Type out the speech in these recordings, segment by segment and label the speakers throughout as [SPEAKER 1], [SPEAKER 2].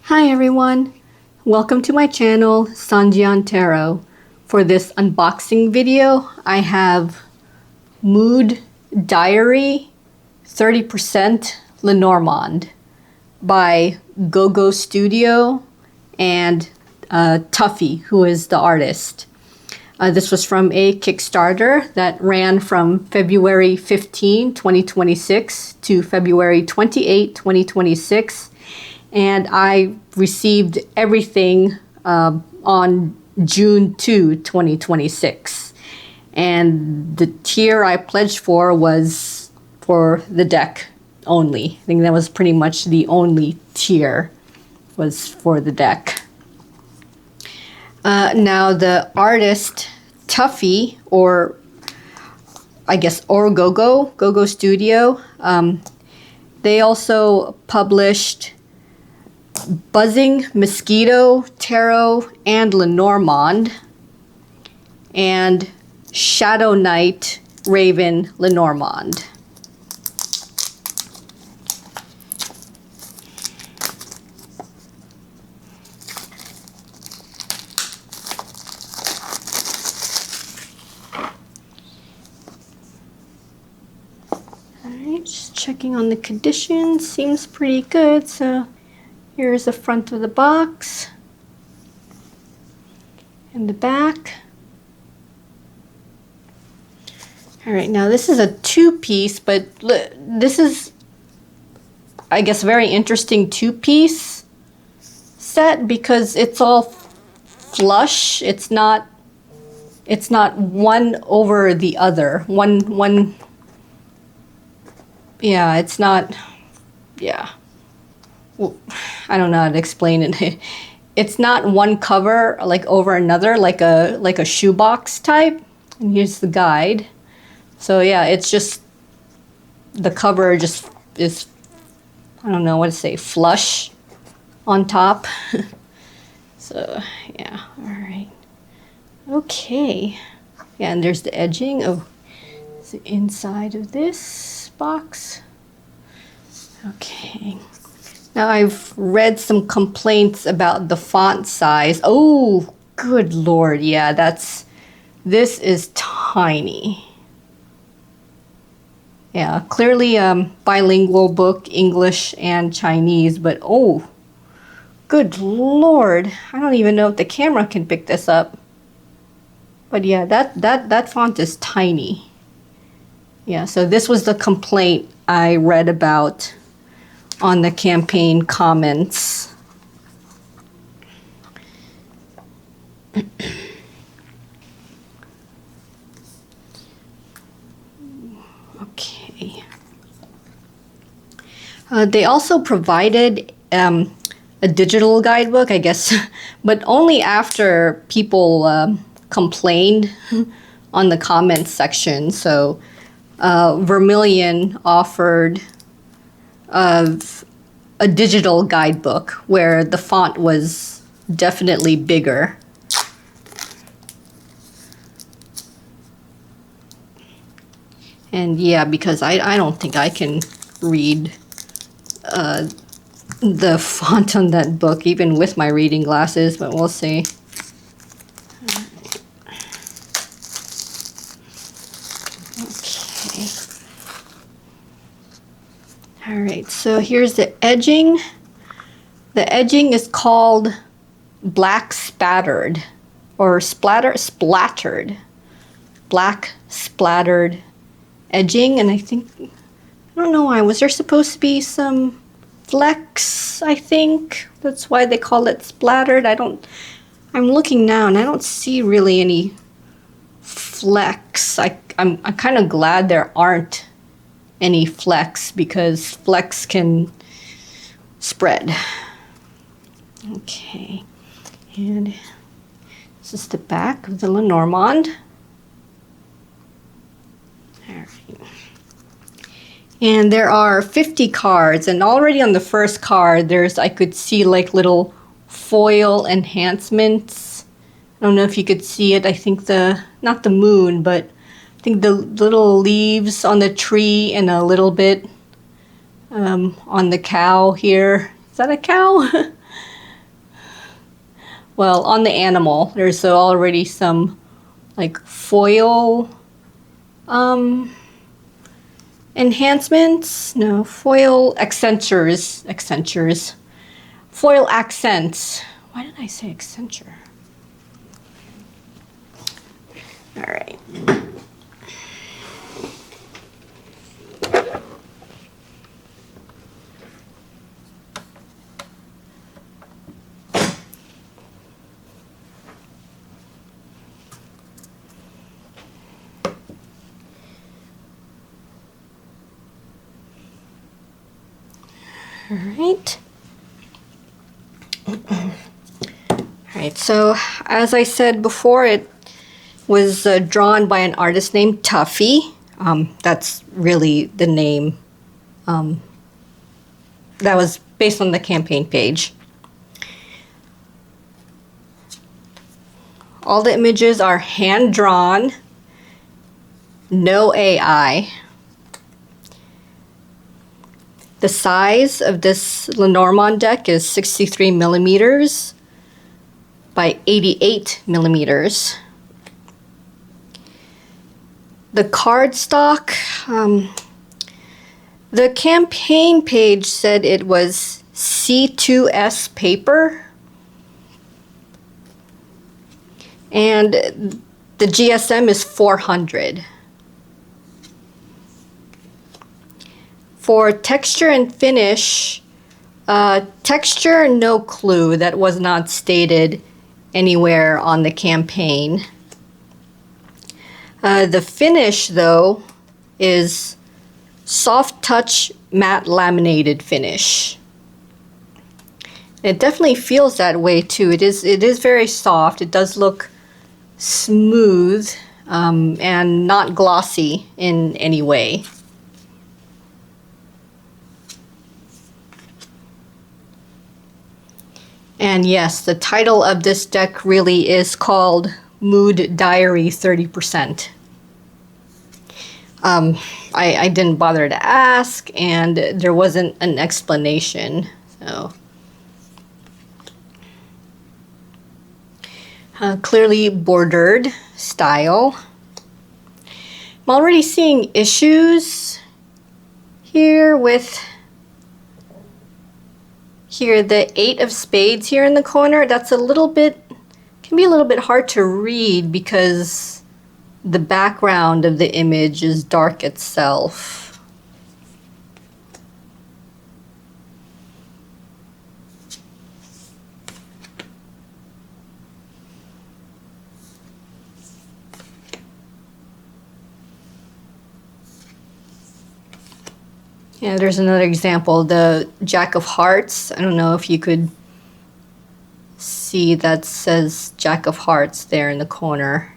[SPEAKER 1] Hi everyone, welcome to my channel Sanjian Tarot. For this unboxing video, I have Mood Diary 30% Lenormand by GoGo Studio and Tuffy, who is the artist. This was from a Kickstarter that ran from February 15, 2026 to February 28, 2026. And I received everything on June 2, 2026. And the tier I pledged for was for the deck only. I think that was pretty much the only tier was for the deck. Now the artist Tuffy, or I guess, or GoGo Studio, they also published Buzzing Mosquito Tarot and Lenormand, and Shadow Knight Raven Lenormand. Alright, just checking on the conditions. Seems pretty good, so here's the front of the box and the back. All right, now this is a two-piece, but this is, I guess, very interesting two-piece set because it's all flush. It's not one over the other. Yeah, it's not, yeah. I don't know how to explain it. It's not one cover like over another, like a shoebox type. And here's the guide. So yeah, it's just the cover just is, I don't know what to say, flush on top. So yeah, all right. Okay. Yeah, and there's the edging of the inside of this box. Okay. Now I've read some complaints about the font size. Oh, good Lord. Yeah, this is tiny. Yeah, clearly bilingual book, English and Chinese, but oh, good Lord. I don't even know if the camera can pick this up. But yeah, that font is tiny. Yeah, so this was the complaint I read about on the campaign comments. Okay. They also provided a digital guidebook, I guess, but only after people complained on the comments section. So Vermilion offered of a digital guidebook where the font was definitely bigger. And yeah, because I don't think I can read the font on that book, even with my reading glasses, but we'll see. All right, so here's the edging. The edging is called black spattered, or splattered. Black splattered edging, and I think, I don't know why, was there supposed to be some flecks, I think? That's why they call it splattered. I'm looking now and I don't see really any flecks. I'm kind of glad there aren't any flecks because flecks can spread. Okay, and this is the back of the Lenormand. All right. And there are 50 cards, and already on the first card I could see like little foil enhancements. I don't know if you could see it. I think not the moon, but I think the little leaves on the tree and a little bit on the cow here. Is that a cow? Well, on the animal, there's already some like foil enhancements. No, foil accentures. Foil accents. Why did I say accenture? All right. All right. All right, so as I said before, it was drawn by an artist named Tuffy. That's really the name. That was based on the campaign page. All the images are hand-drawn, no AI. The size of this Lenormand deck is 63 millimeters by 88 millimeters. The cardstock, the campaign page said it was C2S paper, and the GSM is 400. For texture and finish, texture, no clue. That was not stated anywhere on the campaign. The finish, though, is soft touch matte laminated finish. It definitely feels that way too. It is very soft. It does look smooth and not glossy in any way. And yes, the title of this deck really is called Mood Diary 30%. I didn't bother to ask, and there wasn't an explanation. So clearly bordered style. I'm already seeing issues here with the 8 of spades here in the corner. That's a little bit, can be a little bit hard to read because the background of the image is dark itself. Yeah, there's another example, the Jack of Hearts. I don't know if you could see that says Jack of Hearts there in the corner.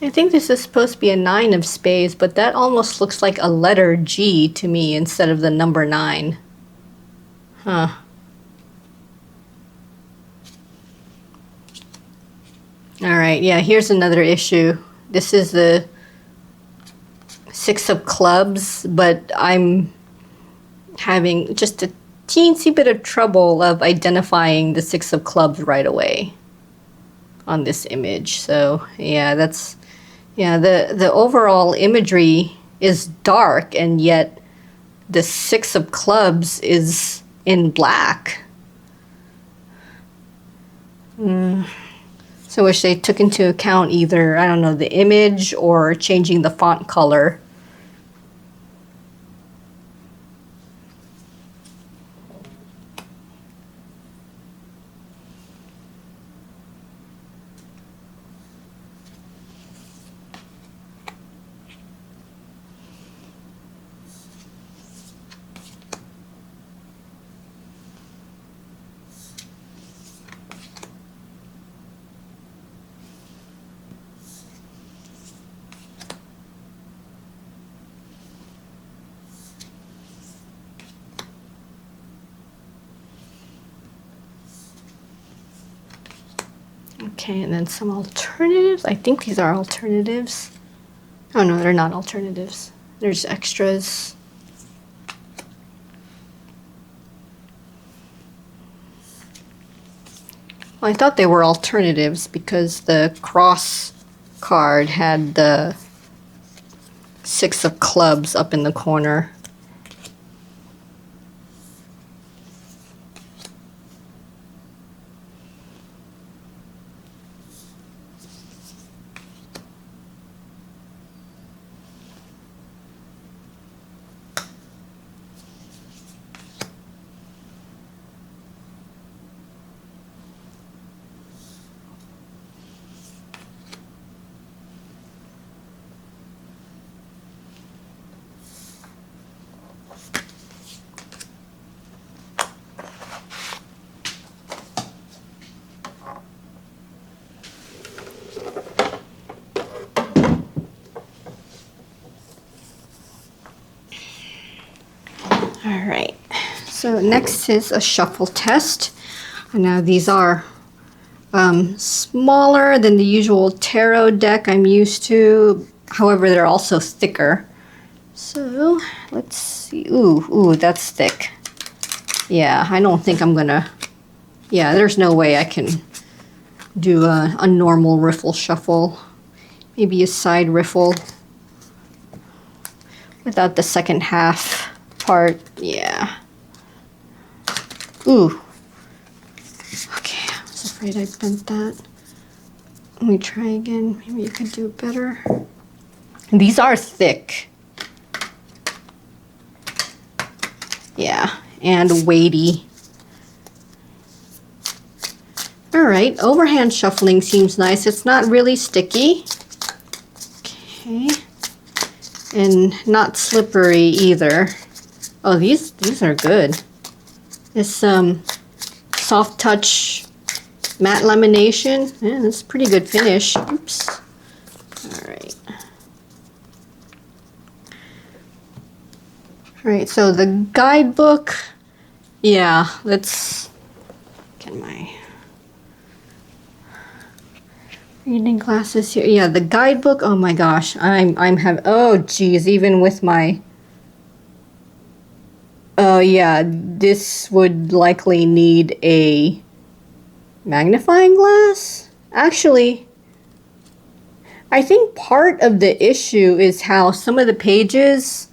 [SPEAKER 1] I think this is supposed to be a 9 of spades, but that almost looks like a letter G to me instead of the number 9. Huh. Alright, yeah, here's another issue. This is the 6 of clubs, but I'm having just a teensy bit of trouble of identifying the 6 of clubs right away on this image. So yeah, that's, yeah, the overall imagery is dark, and yet the 6 of clubs is in black. So I wish they took into account either, I don't know, the image or changing the font color. Okay, and then some alternatives. I think these are alternatives. Oh no, they're not alternatives. They're just extras. Well, I thought they were alternatives because the cross card had the 6 of clubs up in the corner. All right, so next is a shuffle test. Now these are smaller than the usual tarot deck I'm used to. However, they're also thicker. So let's see. Ooh, that's thick. Yeah, I don't think I'm gonna. Yeah, there's no way I can do a normal riffle shuffle. Maybe a side riffle without the second half part. Yeah. Ooh. Okay, I was afraid I bent that. Let me try again. Maybe you could do it better. These are thick. Yeah, and weighty. All right, overhand shuffling seems nice. It's not really sticky. Okay. And not slippery either. Oh, these are good. This soft touch matte lamination. Yeah, that's a pretty good finish. Oops. All right. All right, so the guidebook. Yeah, let's get my reading glasses here. Yeah, the guidebook. Oh my gosh, I'm having. Oh geez, even with my. Oh yeah, this would likely need a magnifying glass. Actually, I think part of the issue is how some of the pages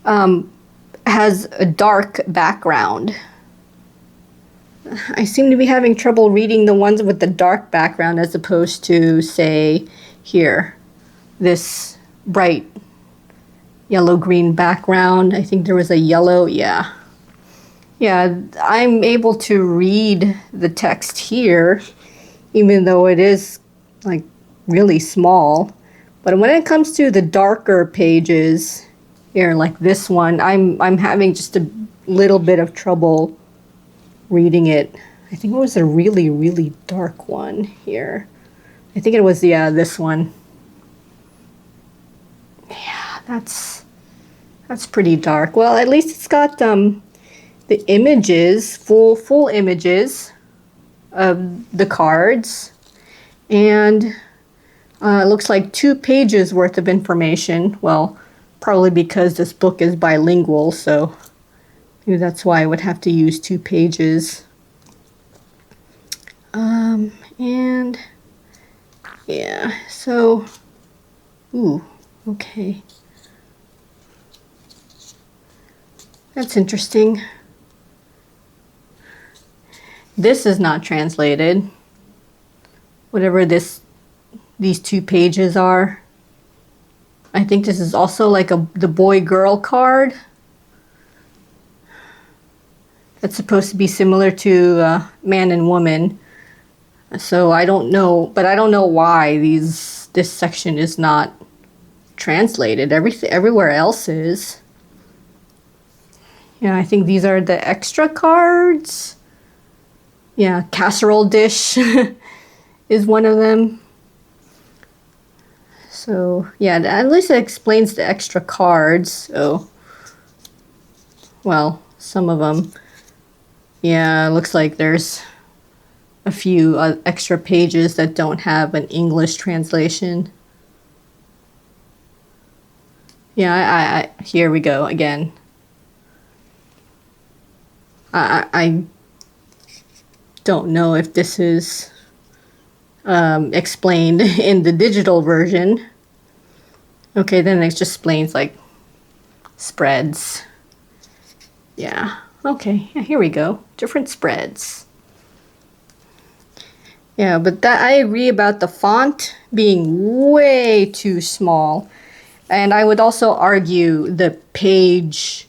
[SPEAKER 1] has a dark background. I seem to be having trouble reading the ones with the dark background as opposed to, say, here, this bright yellow-green background. I think there was a yellow, yeah. Yeah, I'm able to read the text here, even though it is, like, really small. But when it comes to the darker pages, here, like this one, I'm having just a little bit of trouble reading it. I think it was a really, really dark one here. I think it was, yeah, this one. Yeah, that's pretty dark. Well, at least it's got the images, full images of the cards, and it looks like 2 pages worth of information. Well, probably because this book is bilingual, so maybe that's why I would have to use 2 pages. And yeah, so, ooh, okay. That's interesting. This is not translated. whatever these 2 pages are. I think this is also like the boy-girl card. That's supposed to be similar to man and woman. So I don't know, but I don't know why this section is not translated. Everywhere else is. Yeah, I think these are the extra cards. Yeah, casserole dish is one of them. So yeah, at least it explains the extra cards. So, well, some of them. Yeah, it looks like there's a few extra pages that don't have an English translation. Yeah, here we go again. I don't know if this is explained in the digital version. Okay, then it just explains like spreads. Yeah, okay, yeah, here we go. Different spreads. Yeah, but I agree about the font being way too small. And I would also argue the page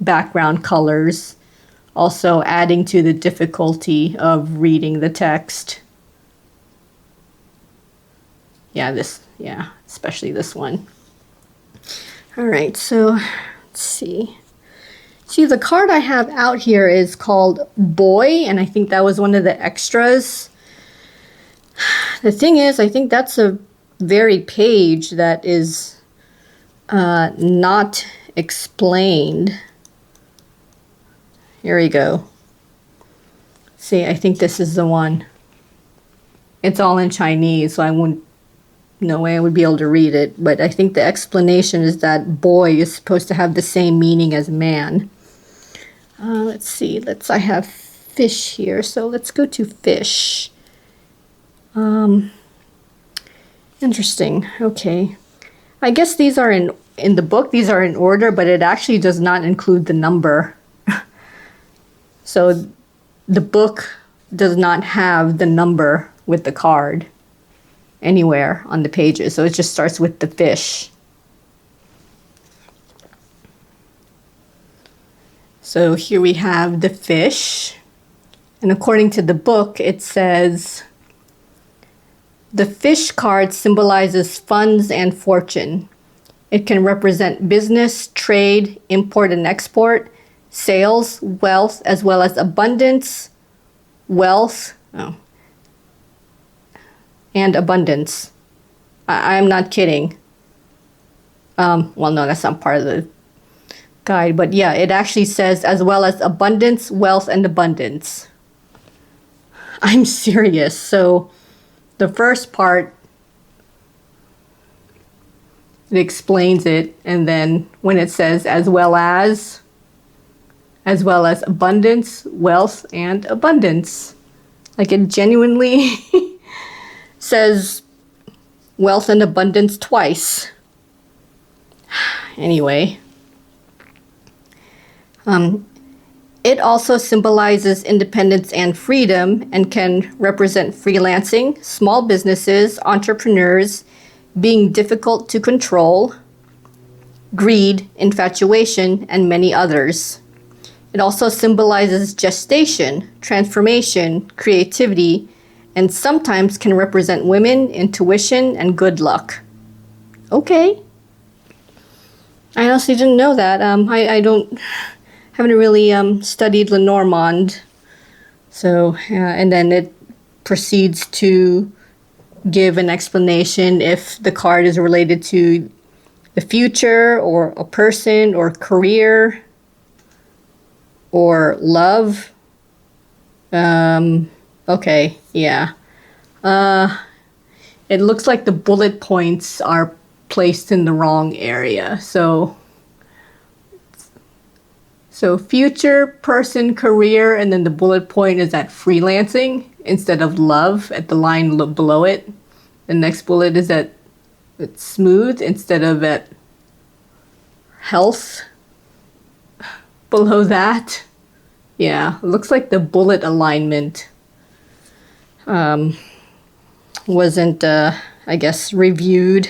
[SPEAKER 1] background colors also adding to the difficulty of reading the text. Yeah, especially this one. All right, so let's see. See, the card I have out here is called Boy, and I think that was one of the extras. The thing is, I think that's a very page that is not explained. Here we go. See, I think this is the one. It's all in Chinese, so no way I would be able to read it, but I think the explanation is that boy is supposed to have the same meaning as man. Let's see, I have fish here, so let's go to fish. Interesting, okay. I guess these are in the book, these are in order, but it actually does not include the number. So the book does not have the number with the card anywhere on the pages, so it just starts with the fish. So here we have the fish, and according to the book, it says, the fish card symbolizes funds and fortune. It can represent business, trade, import and export, sales, wealth, as well as abundance, and abundance. I'm not kidding. Well, no, that's not part of the guide, but yeah, it actually says as well as abundance, wealth, and abundance. I'm serious. So the first part, it explains it, and then when it says as well as abundance, wealth, and abundance, like it genuinely says wealth and abundance twice. Anyway, it also symbolizes independence and freedom and can represent freelancing, small businesses, entrepreneurs, being difficult to control, greed, infatuation, and many others. It also symbolizes gestation, transformation, creativity, and sometimes can represent women, intuition, and good luck. Okay. I honestly didn't know that. I haven't really studied Lenormand. So, and then it proceeds to give an explanation if the card is related to the future or a person or career or love. Okay, yeah. It looks like the bullet points are placed in the wrong area. So future, person, career, and then the bullet point is at freelancing instead of love at the line below it. The next bullet is at smooth instead of at health below that. Yeah, it looks like the bullet alignment wasn't, I guess, reviewed.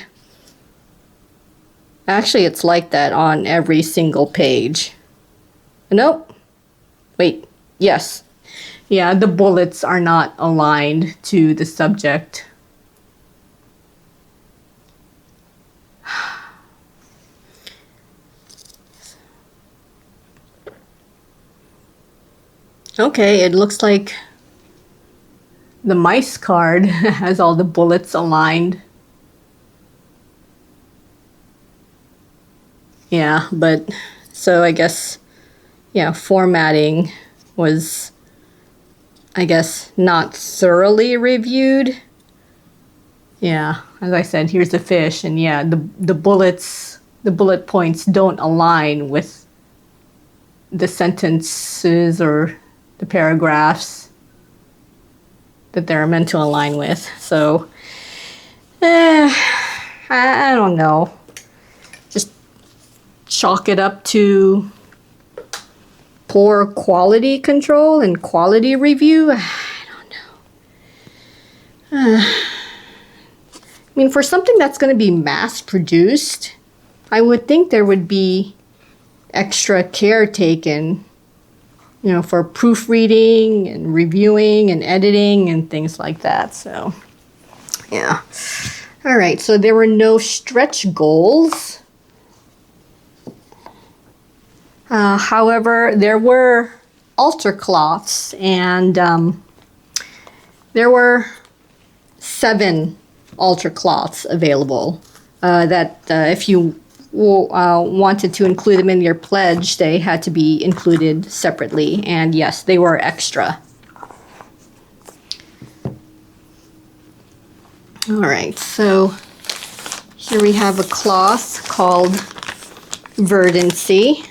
[SPEAKER 1] Actually, it's like that on every single page. Nope. Wait, yes. Yeah, the bullets are not aligned to the subject. Okay, it looks like the mice card has all the bullets aligned. Yeah, but so I guess, yeah, formatting was, I guess, not thoroughly reviewed. Yeah, as I said, here's the fish, and yeah, the bullet points don't align with the sentences or the paragraphs that they're meant to align with. So, I don't know. Just chalk it up to poor quality control and quality review. I don't know. I mean, for something that's going to be mass produced, I would think there would be extra care taken, you know, for proofreading and reviewing and editing and things like that. So, yeah. All right, so there were no stretch goals. However, there were altar cloths, and there were 7 altar cloths available that if you wanted to include them in your pledge, they had to be included separately, and yes, they were extra. All right, so here we have a cloth called Verdancy,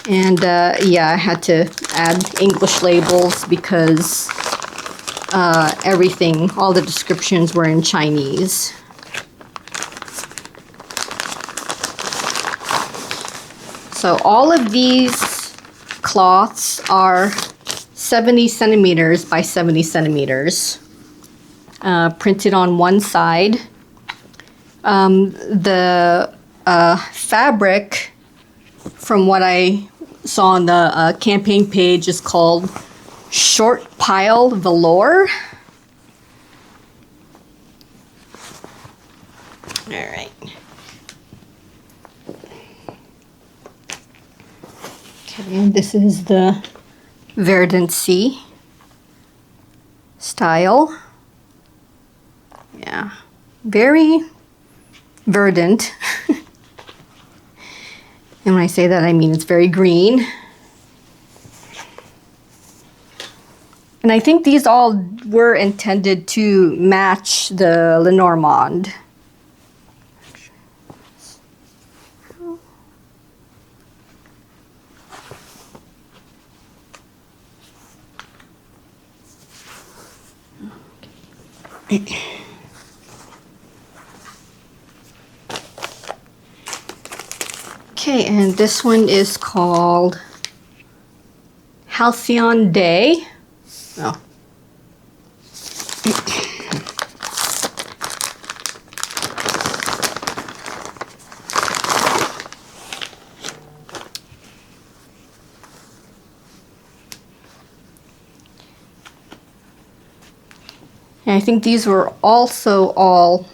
[SPEAKER 1] and yeah, I had to add English labels because everything, all the descriptions were in Chinese. So all of these cloths are 70 centimeters by 70 centimeters, printed on one side. The fabric, from what I saw on the campaign page, is called short pile velour. All right. Okay, and this is the Verdancy style. Yeah, very verdant. And when I say that, I mean it's very green. And I think these all were intended to match the Lenormand. Okay, and this one is called Halcyon Day. Oh. And I think these were also all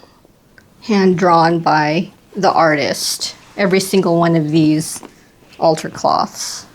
[SPEAKER 1] hand-drawn by the artist. Every single one of these altar cloths.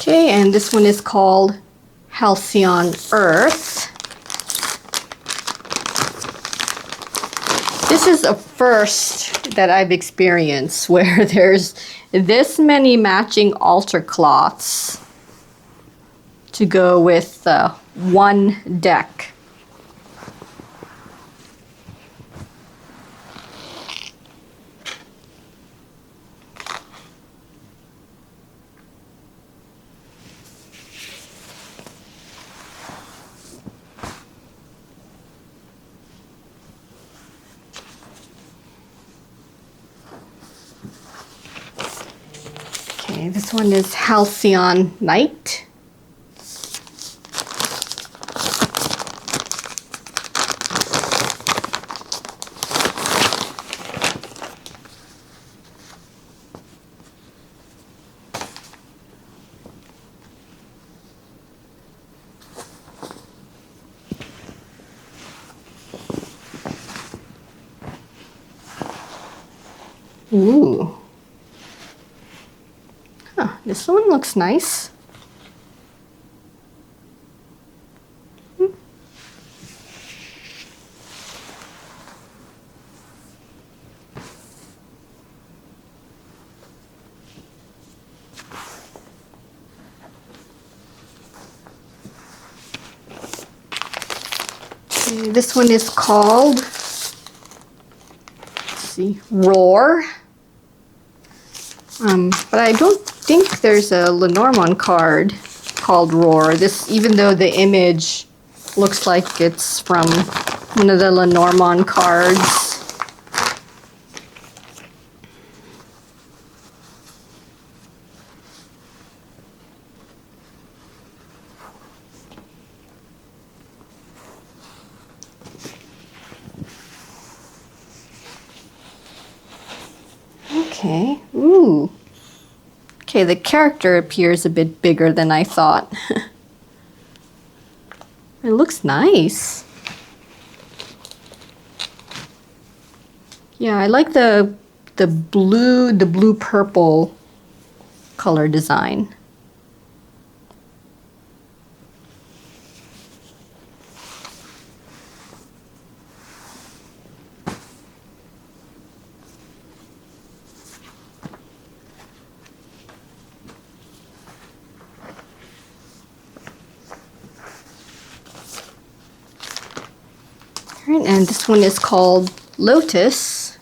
[SPEAKER 1] Okay, and this one is called Halcyon Earth. This is a first that I've experienced where there's this many matching altar cloths to go with one deck. Okay, this one is Halcyon Night. Ooh. Huh, this one looks nice. Okay, this one is called, let's see, Roar. But I don't think there's a Lenormand card called Roar. This, even though the image looks like it's from one of the Lenormand cards. Okay, ooh. Okay, the character appears a bit bigger than I thought. It looks nice. Yeah, I like the blue purple color design. All right, and this one is called Lotus.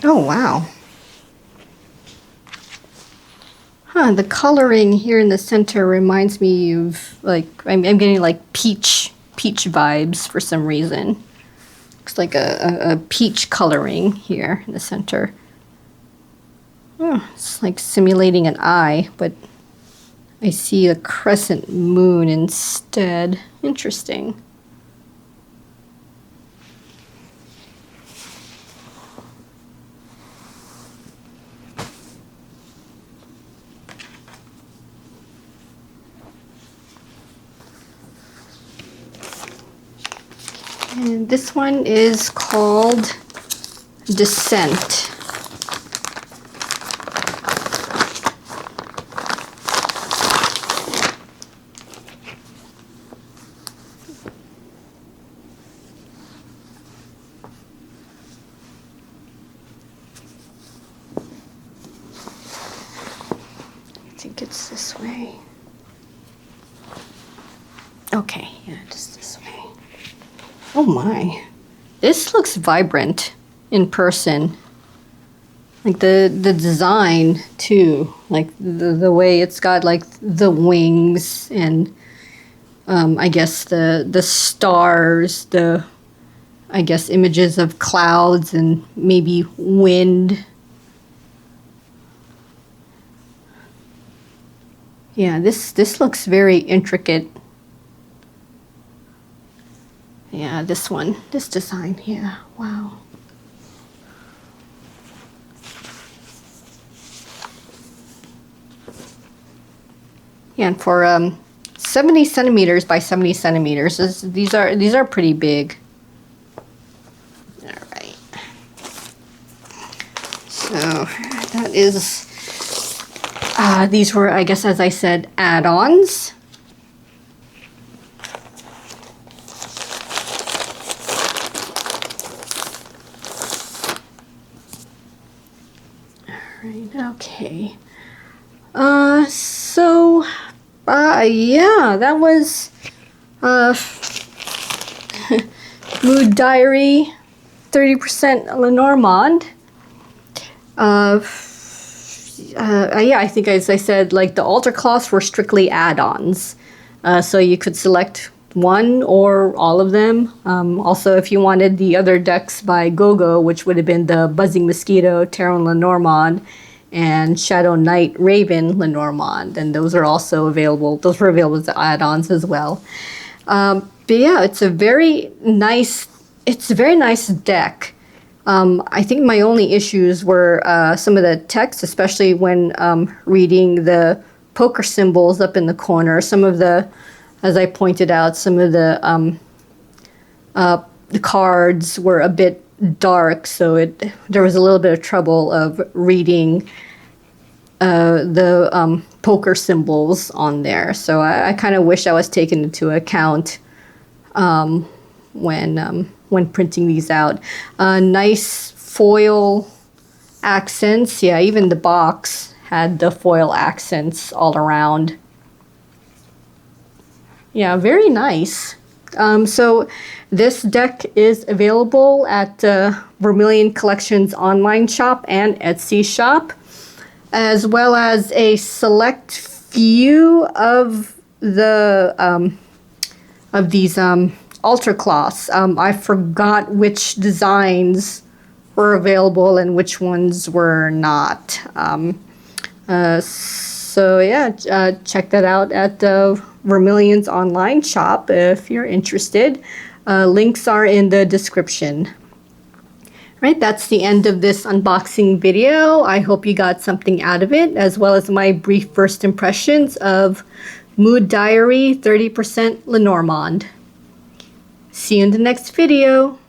[SPEAKER 1] Oh, wow. Huh, the coloring here in the center reminds me of, like, I'm getting like peach vibes for some reason. Looks like a peach coloring here in the center. Oh, it's like simulating an eye, but I see a crescent moon instead. Interesting. And this one is called Descent. I think it's this way. Okay, yeah, just this way. Oh my, this looks vibrant in person. Like the design too, like the way it's got like the wings and I guess the stars, I guess images of clouds and maybe wind. Yeah, this looks very intricate. Yeah, this one, this design, yeah, wow. Yeah, and for 70 centimeters by 70 centimeters, these are pretty big. All right. So that is, these were, I guess, as I said, add-ons. Okay. Yeah, that was Mood Diary, 30% Lenormand. Yeah, I think as I said, like the altar cloths were strictly add-ons. So you could select one or all of them. Also, if you wanted the other decks by GoGo, which would have been the Buzzing Mosquito, Terran Lenormand, and Shadow Knight Raven Lenormand, and those are also available. Those were available as add-ons as well. But yeah, it's a very nice deck. I think my only issues were some of the text, especially when reading the poker symbols up in the corner. Some of the, as I pointed out, some of the cards were a bit dark, so there was a little bit of trouble of reading the poker symbols on there. So I kind of wish I was taken into account when printing these out. Nice foil accents. Yeah, even the box had the foil accents all around. Yeah, very nice. So this deck is available at Vermilion Collection's online shop and Etsy shop, as well as a select few of the these altar cloths. I forgot which designs were available and which ones were not. So yeah, check that out at Vermilion's online shop if you're interested. Links are in the description. Right, that's the end of this unboxing video. I hope you got something out of it, as well as my brief first impressions of Mood Diary 30% Lenormand. See you in the next video.